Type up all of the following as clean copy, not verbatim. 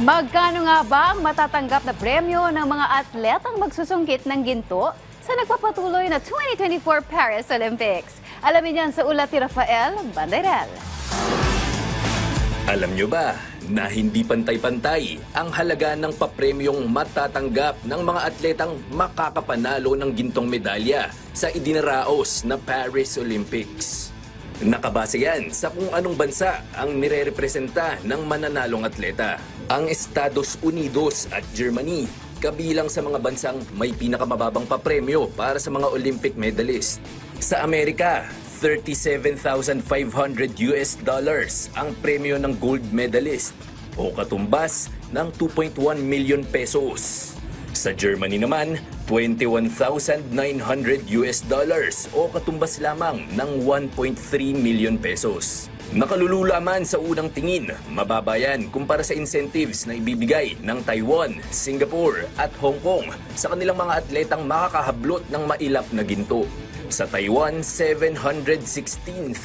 Magkano nga ba ang matatanggap na premyo ng mga atletang magsusungkit ng ginto sa nagpapatuloy na 2024 Paris Olympics? Alamin yan sa ulat ni Rafael Bandairel. Alam nyo ba na hindi pantay-pantay ang halaga ng papremyong matatanggap ng mga atletang makakapanalo ng gintong medalya sa idinaraos na Paris Olympics? Nakabase yan sa kung anong bansa ang nirerepresenta ng mananalong atleta. Ang Estados Unidos at Germany kabilang sa mga bansang may pinakamababang papremyo para sa mga Olympic medalist. Sa Amerika, $37,500 ang premyo ng gold medalist o katumbas ng 2.1 million pesos. Sa Germany naman, $21,900 o katumbas lamang ng 1.3 million pesos. Nakalulula man sa unang tingin, mababa yan kumpara sa incentives na ibibigay ng Taiwan, Singapore at Hong Kong sa kanilang mga atletang makakahablot ng mailap na ginto. Sa Taiwan, $716,000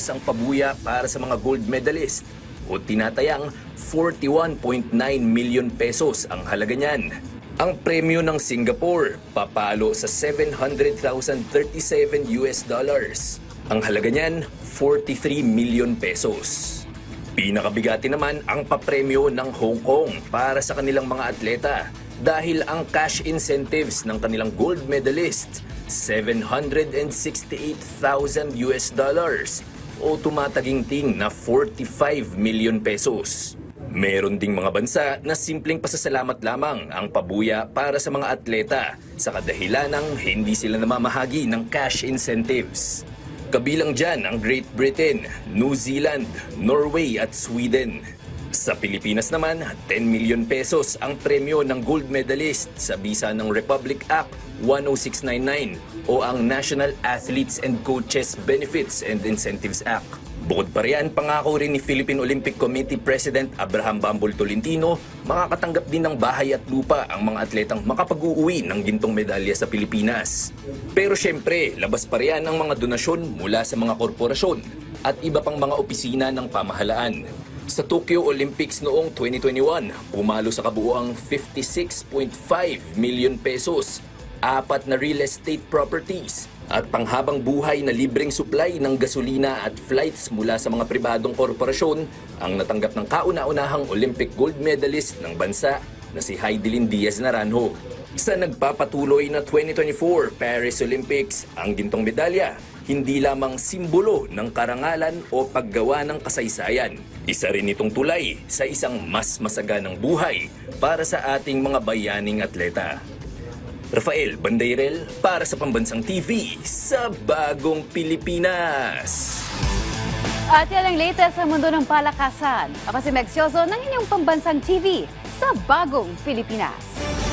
ang pabuya para sa mga gold medalist o tinatayang 41.9 million pesos ang halaga niyan. Ang premyo ng Singapore papalo sa $700,037. Ang halaga niyan, 43 million pesos. Pinakabigati naman ang papremyo ng Hong Kong para sa kanilang mga atleta dahil ang cash incentives ng kanilang gold medalist, $768,000 o tumataginting na 45 million pesos. Meron ding mga bansa na simpleng pasasalamat lamang ang pabuya para sa mga atleta sa kadahilanang hindi sila namamahagi ng cash incentives. Kabilang dyan ang Great Britain, New Zealand, Norway at Sweden. Sa Pilipinas naman, 10 million pesos ang premyo ng gold medalist sa bisa ng Republic Act 10699 o ang National Athletes and Coaches Benefits and Incentives Act. Bukod pa riyan, pangako rin ni Philippine Olympic Committee President Abraham Bambol Tolentino, makakatanggap din ng bahay at lupa ang mga atletang makapag-uuwi ng gintong medalya sa Pilipinas. Pero syempre, labas pa riyan ang mga donasyon mula sa mga korporasyon at iba pang mga opisina ng pamahalaan. Sa Tokyo Olympics noong 2021, pumalo sa kabuuang 56.5 million pesos, 4 na real estate properties, at panghabang buhay na libreng supply ng gasolina at flights mula sa mga pribadong korporasyon ang natanggap ng kauna-unahang Olympic gold medalist ng bansa na si Heidelin Diaz Naranjo. Sa nagpapatuloy na 2024 Paris Olympics, ang gintong medalya hindi lamang simbolo ng karangalan o paggawa ng kasaysayan. Isa rin itong tulay sa isang mas masaganang buhay para sa ating mga bayaning atleta. Rafael Bandairel para sa Pambansang TV sa Bagong Pilipinas. At yan ang latest sa mundo ng palakasan. Ako si Meg Siozo ng inyong Pambansang TV sa Bagong Pilipinas.